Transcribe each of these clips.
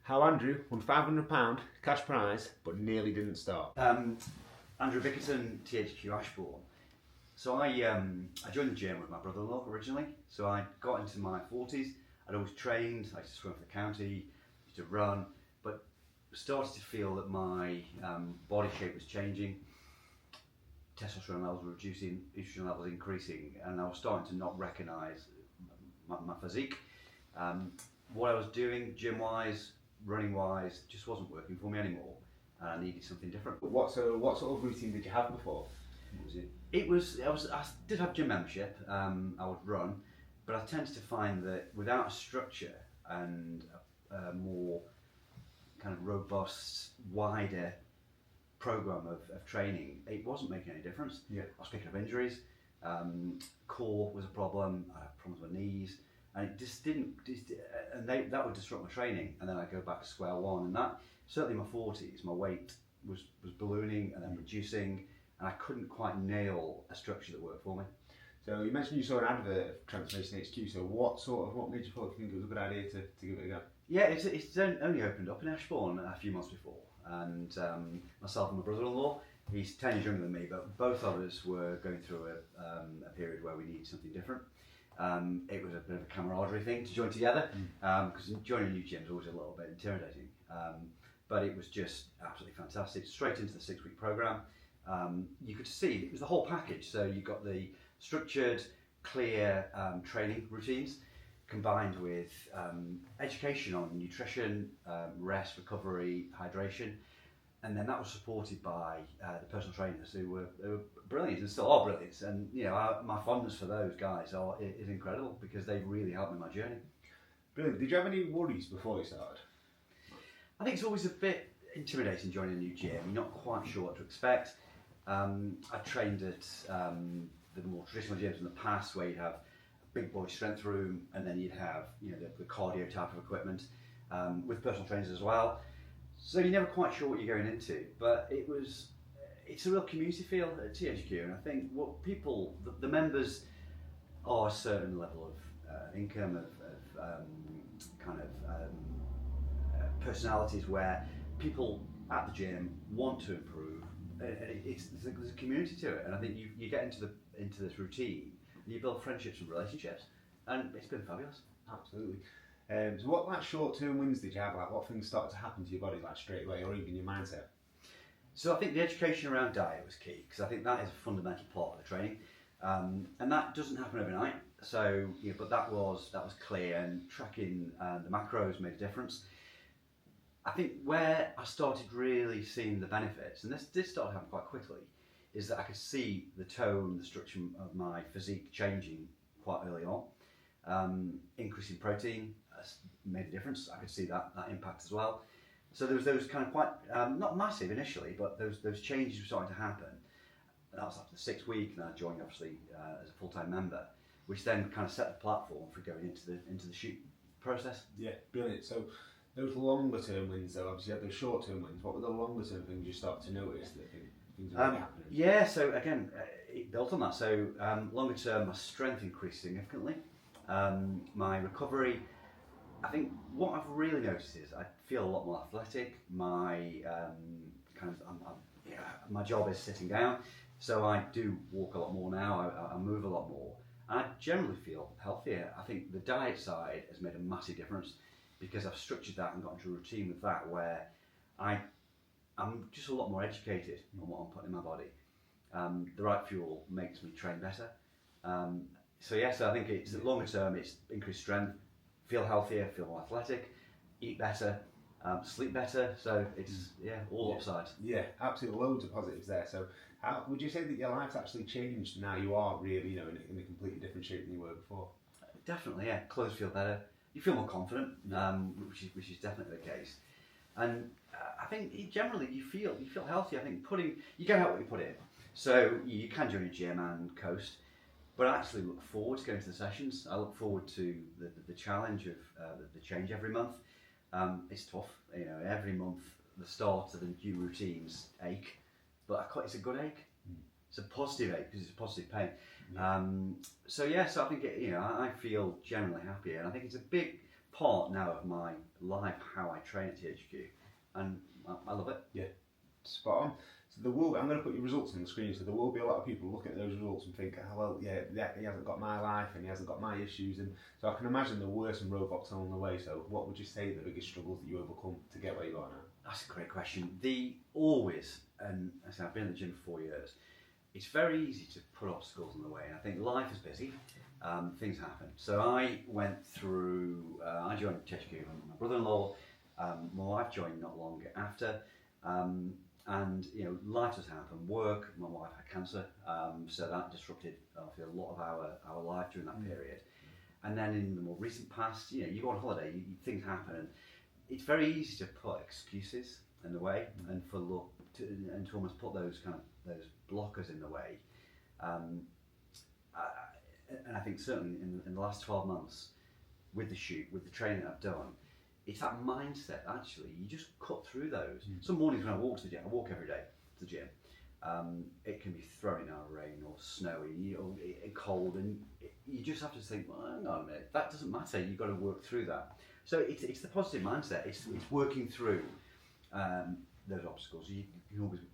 How Andrew won £500 cash prize but nearly didn't start. Andrew Bickerton, THQ Ashbourne. So I joined the gym with my brother-in-law originally. So I got into my 40s. I'd always trained. I used to swim for the county, used to run, but started to feel that my body shape was changing. Testosterone levels were reducing, estrogen levels increasing, and I was starting to not recognise my physique. What I was doing, gym-wise, running-wise, just wasn't working for me anymore, and I needed something different. What sort of routine did you have before? What was it? I did have gym membership. I would run, but I tended to find that without a structure and a more kind of robust, wider program of training, it wasn't making any difference. Yeah. I was picking up injuries. Core was a problem. I had problems with my knees, and it just didn't. That would disrupt my training, and then I'd go back to square one. And that certainly in my 40s, my weight was ballooning and then reducing, and I couldn't quite nail a structure that worked for me. So you mentioned you saw an advert of Transformation HQ. So what made you think it was a good idea to give it a go? Yeah, it's only opened up in Ashbourne a few months before, and myself and my brother-in-law, he's 10 years younger than me, but both of us were going through a period where we needed something different. It was a bit of a camaraderie thing to join together, because joining a new gym is always a little bit intimidating, but it was just absolutely fantastic. Straight into the 6-week program. You could see it was the whole package, so you got the structured, clear training routines, combined with education on nutrition, rest, recovery, hydration, and then that was supported by the personal trainers who were brilliant and still are brilliant. And my fondness for those guys is incredible because they really helped me in my journey. Brilliant. Did you have any worries before you started? I think it's always a bit intimidating joining a new gym. You're not quite sure what to expect. I trained at the more traditional gyms in the past where you'd have big boy strength room, and then you'd have the cardio type of equipment with personal trainers as well. So you're never quite sure what you're going into, but it's a real community feel at THQ, and I think what the members are a certain level of income, personalities where people at the gym want to improve. There's a community to it, and I think you get into this routine. You build friendships and relationships, and it's been fabulous. Absolutely. So what short-term wins did you have? What things started to happen to your body straight away, or even your mindset? So I think the education around diet was key, because I think that is a fundamental part of the training, and that doesn't happen overnight. So, but that was clear, and tracking the macros made a difference. I think where I started really seeing the benefits, and this did start to happen quite quickly, is that I could see the tone, the structure of my physique changing quite early on. Increasing protein made a difference. I could see that impact as well. So there was those kind of quite, not massive initially, but those changes were starting to happen. And that was after the 6 week, and I joined obviously as a full-time member, which then kind of set the platform for going into the shoot process. Yeah, brilliant. So those longer term wins, though, obviously you had those short term wins. What were the longer term things you started to notice that things were happening? Yeah, so again, it built on that. So longer term, my strength increased significantly. My recovery, I think what I've really noticed is I feel a lot more athletic. My my job is sitting down, so I do walk a lot more now. I move a lot more, and I generally feel healthier. I think the diet side has made a massive difference because I've structured that and got into a routine with that where I'm just a lot more educated on what I'm putting in my body. The right fuel makes me train better. So I think it's longer term. It's increased strength, feel healthier, feel more athletic, eat better, sleep better. So it's all upsides. Yeah, absolutely, loads of positives there. So, how would you say that your life's actually changed now? You are really, in a completely different shape than you were before. Definitely, yeah. Clothes feel better. You feel more confident, which is definitely the case. And I think generally you feel healthy. I think you get out what you put in. So you can join a gym and coast, but I actually look forward to going to the sessions. I look forward to the challenge of the change every month. It's tough, every month the start of the new routines ache, but it's a good ache. It's a positive ache because it's a positive pain. Yeah. So I think I feel generally happier, and I think it's a big part now of my life, how I train at THQ, and I love it. Yeah, spot on. So there will be, I'm going to put your results on the screen, so there will be a lot of people looking at those results and think, oh, well, yeah, he hasn't got my life and he hasn't got my issues, and so I can imagine there were some roadblocks along the way. So what would you say the biggest struggles that you overcome to get where you are now? That's a great question. And I say I've been in the gym for 4 years, it's very easy to put obstacles in the way, and I think life is busy, things happen. So I went through, I joined THQ with my brother-in-law, my wife joined not long after, and life has happened, work, my wife had cancer, so that disrupted a lot of our life during that period. And then in the more recent past, you go on holiday, things happen, and it's very easy to put excuses in the way and to almost put those blockers in the way. And I think certainly in the last 12 months, with the shoot, with the training I've done, it's that mindset actually. You just cut through those. Some mornings when I walk to the gym, I walk every day to the gym. It can be throwing out rain or snowy or cold, and you just have to think, well, hang on a minute, that doesn't matter. You've got to work through that. So it's the positive mindset. It's working through those obstacles.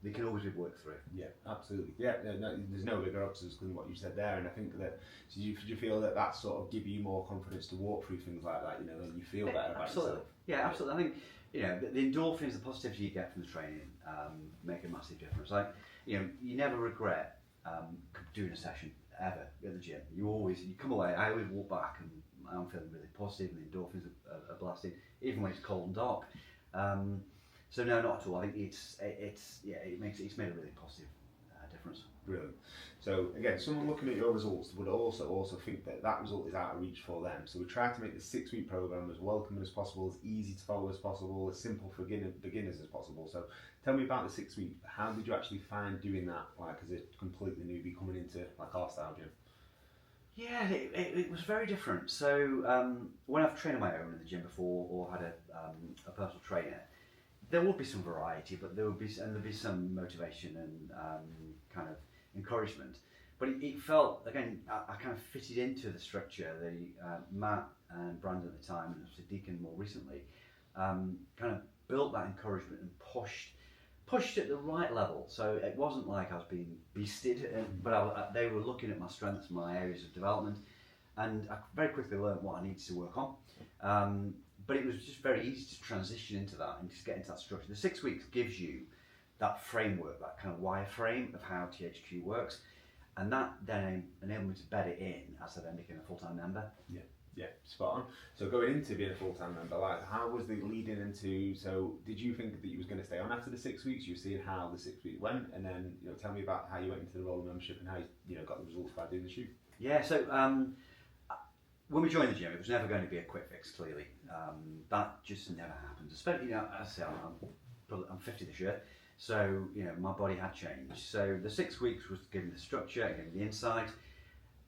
They can always be worked through. Yeah, absolutely. Yeah, no, there's no bigger obstacles than what you said there, and I think that. So do you feel that sort of give you more confidence to walk through things like that? And you feel better about yourself. Yeah, absolutely. I think the endorphins, the positivity you get from the training, make a massive difference. Like you never regret doing a session ever at the gym. You come away. I always walk back and I'm feeling really positive, and the endorphins are blasting, even when it's cold and dark. So no, not at all. I think it's made a really positive difference. Brilliant. So again, someone looking at your results would also think that result is out of reach for them. So we try to make the 6-week program as welcoming as possible, as easy to follow as possible, as simple for beginners as possible. So tell me about the 6 weeks. How did you actually find doing that, like as a completely newbie coming into like our style gym? Yeah, it was very different. So when I've trained on my own in the gym before or had a personal trainer, there would be some variety, but there'd be some motivation and kind of encouragement. But it felt, again, I kind of fitted into the structure. Matt and Brandon at the time, and obviously Deacon more recently, kind of built that encouragement and pushed at the right level. So it wasn't like I was being beasted, but they were looking at my strengths, my areas of development, and I very quickly learned what I needed to work on. But it was just very easy to transition into that and just get into that structure. The 6 weeks gives you that framework, that kind of wireframe of how THQ works, and that then enabled me to bed it in as I then became a full-time member. Yeah, spot on. So going into being a full-time member, like how was the leading into? So did you think that you was going to stay on after the 6 weeks? You were seeing how the 6 weeks went, and then tell me about how you went into the role of membership and how you got the results by doing the shoot. Yeah, so when we joined the gym, it was never going to be a quick fix. Clearly, that just never happens. Especially, as I say, I'm 50 this year, so my body had changed. So the 6 weeks was giving the structure, giving the insight.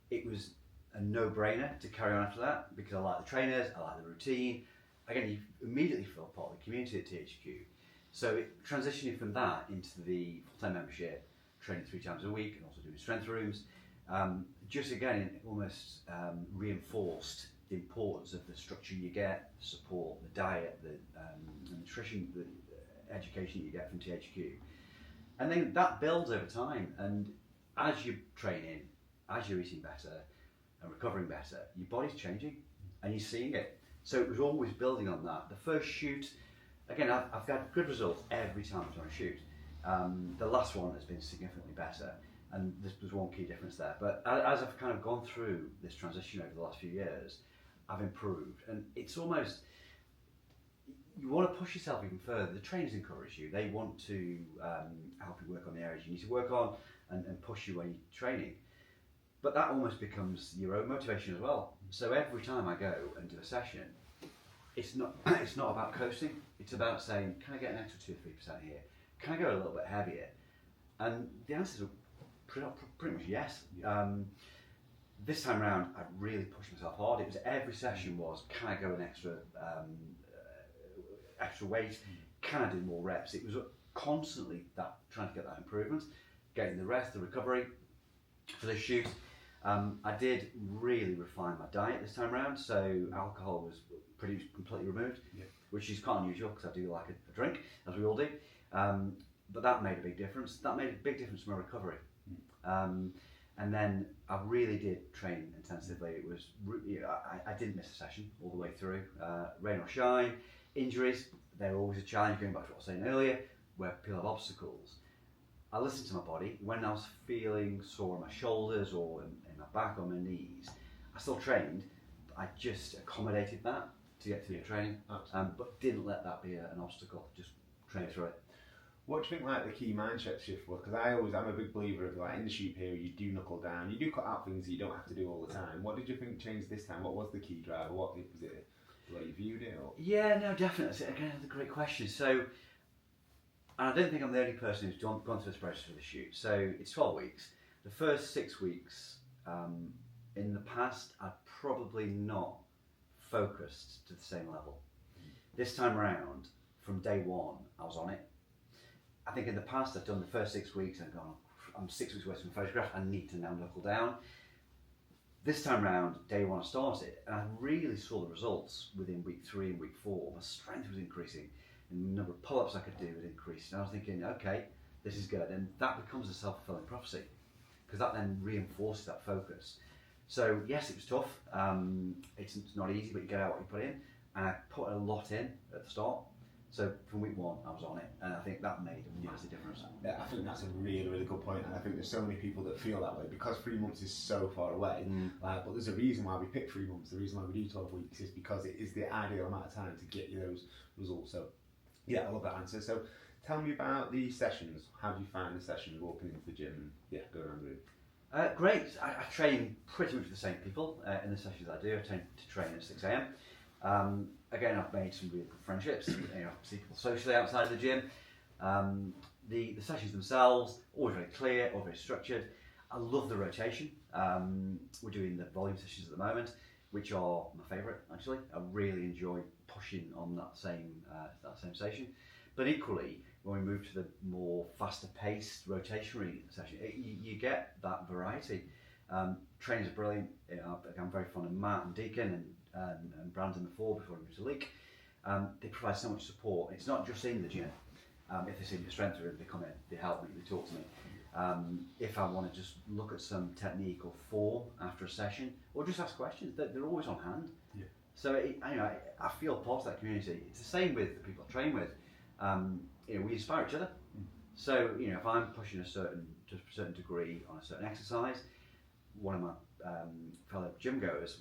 It was a no-brainer to carry on after that because I like the trainers, I like the routine. Again, you immediately feel part of the community at THQ. So transitioning from that into the full-time membership, training 3 times a week, and also doing strength rooms. Just again, almost reinforced the importance of the structure you get, the support, the diet, the nutrition, the education you get from THQ. And then that builds over time. And as you're training, as you're eating better and recovering better, your body's changing and you're seeing it. So it was always building on that. The first shoot, again, I've got good results every time I've done a shoot. The last one has been significantly better. And this was one key difference there. But as I've kind of gone through this transition over the last few years, I've improved. And it's almost, you want to push yourself even further. The trainers encourage you. They want to help you work on the areas you need to work on and push you when you're training. But that almost becomes your own motivation as well. So every time I go and do a session, it's not about coasting. It's about saying, can I get an extra 2 or 3% here? Can I go a little bit heavier? And the answers are pretty much yes. This time around, I really pushed myself hard. It was every session was, can I go an extra weight? Can I do more reps? It was constantly that trying to get that improvement, getting the rest, the recovery for the shoot. I did really refine my diet this time around, so alcohol was pretty much completely removed, which is quite unusual because I do like a drink, as we all do. But that made a big difference. That made a big difference to my recovery. And then I really did train intensively. It was, I didn't miss a session all the way through. Rain or shine, injuries, they're always a challenge, going back to what I was saying earlier, where people have obstacles. I listened to my body. When I was feeling sore in my shoulders or in my back or my knees, I still trained, but I just accommodated that to get through the training, but didn't let that be an obstacle, just train through it. What do you think like the key mindset shift was? Because I'm a big believer of like in the shoot period, you do knuckle down, you do cut out things that you don't have to do all the time. What did you think changed this time? What was the key driver? What was it? The way you viewed it? Or? Yeah, no, definitely. Again, that's a great question. So, and I don't think I'm the only person who's gone through this process for the shoot. So it's 12 weeks. The first 6 weeks, in the past, I'd probably not focused to the same level. This time around, from day one, I was on it. I think in the past I've done the first 6 weeks and gone, I'm 6 weeks away from a photograph, I need to now knuckle down. This time round, day one I started, and I really saw the results within week 3 and week 4. My strength was increasing, and the number of pull-ups I could do had increased. And I was thinking, okay, this is good. And that becomes a self-fulfilling prophecy, because that then reinforces that focus. So yes, it was tough. It's not easy, but you get out what you put in. And I put a lot in at the start. So from week 1, I was on it, and I think that made a massive difference. Yeah, I think that's a really, really good point, and I think there's so many people that feel that way because 3 months is so far away. But there's a reason why we pick 3 months. The reason why we do 12 weeks is because it is the ideal amount of time to get you those results. So, yeah, I love that answer. So, tell me about the sessions. How do you find the sessions walking into the gym? And, yeah, go around the room. Great. I train pretty much with the same people in the sessions I do. I tend to train at 6 a.m. Again, I've made some really good friendships. See people socially outside of the gym. The sessions themselves, always very clear, all very structured. I love the rotation. We're doing the volume sessions at the moment, which are my favourite actually. I really enjoy pushing on that same session. But equally, when we move to the more faster paced rotationary session, you get that variety. Trainers are brilliant. I'm very fond of Matt and Deacon and Brandon before we moved to Leek. They provide so much support. It's not just in the gym. If they see the strength room, they come in, they help me, they talk to me. If I want to just look at some technique or form after a session, or just ask questions, they're always on hand. Yeah. So I feel part of that community. It's the same with the people I train with. We inspire each other. So if I'm pushing to a certain degree on a certain exercise, one of my fellow gym goers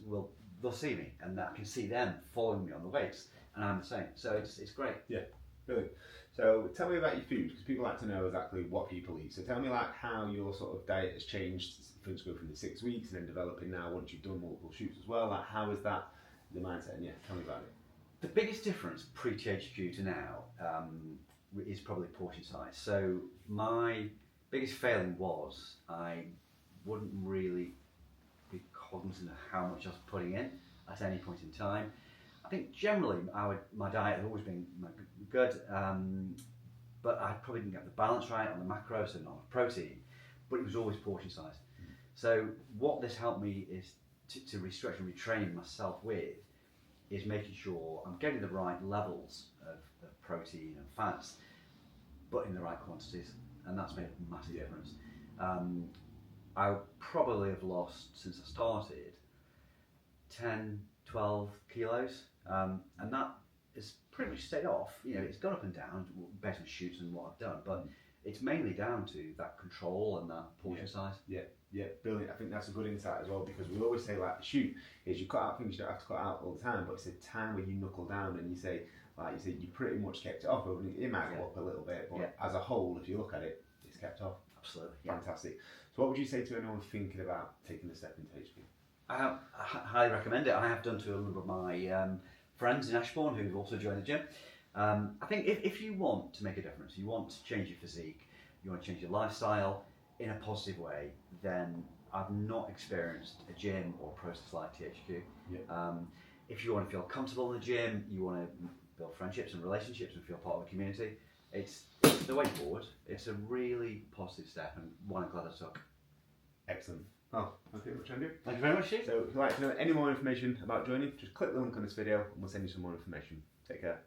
they'll see me, and I can see them following me on the weights, and I'm the same. So it's great. Yeah, brilliant. So tell me about your food, because people like to know exactly what people eat. So tell me like how your sort of diet has changed since go from the 6 weeks and then developing now once you've done multiple shoots as well. Like how is that the mindset? And yeah, tell me about it. The biggest difference pre-THQ to now is probably portion size. So my biggest failing was I wouldn't really be cognizant of how much I was putting in at any point in time. I think generally my diet had always been good, but I probably didn't get the balance right on the macros and on the protein, but it was always portion size. So what this helped me is to restructure and retrain myself with is making sure I'm getting the right levels of protein and fats, but in the right quantities, and that's made a massive difference. I probably have lost, since I started, 10, 12 kilos, and that has pretty much stayed off. It's gone up and down based on shoots and what I've done, but it's mainly down to that control and that portion size. Yeah, brilliant. I think that's a good insight as well, because we always say like the shoot is you cut out things you don't have to cut out all the time, but it's a time where you knuckle down and you say, like you said, you pretty much kept it off. It might go up a little bit, but as a whole, if you look at it, it's kept off. Absolutely. Fantastic. So what would you say to anyone thinking about taking the step into HQ? I highly recommend it. I have done to a number of my friends in Ashbourne who've also joined the gym. I think if you want to make a difference, you want to change your physique, you want to change your lifestyle in a positive way, then I've not experienced a gym or a process like THQ. If you want to feel comfortable in the gym, you want to build friendships and relationships and feel part of the community, it's the way forward. It's a really positive step and one I'm glad I took. Excellent. Oh, thank you very much, Andrew. Thank you very much, Steve. So if you'd like to know any more information about joining, just click the link on this video and we'll send you some more information. Take care.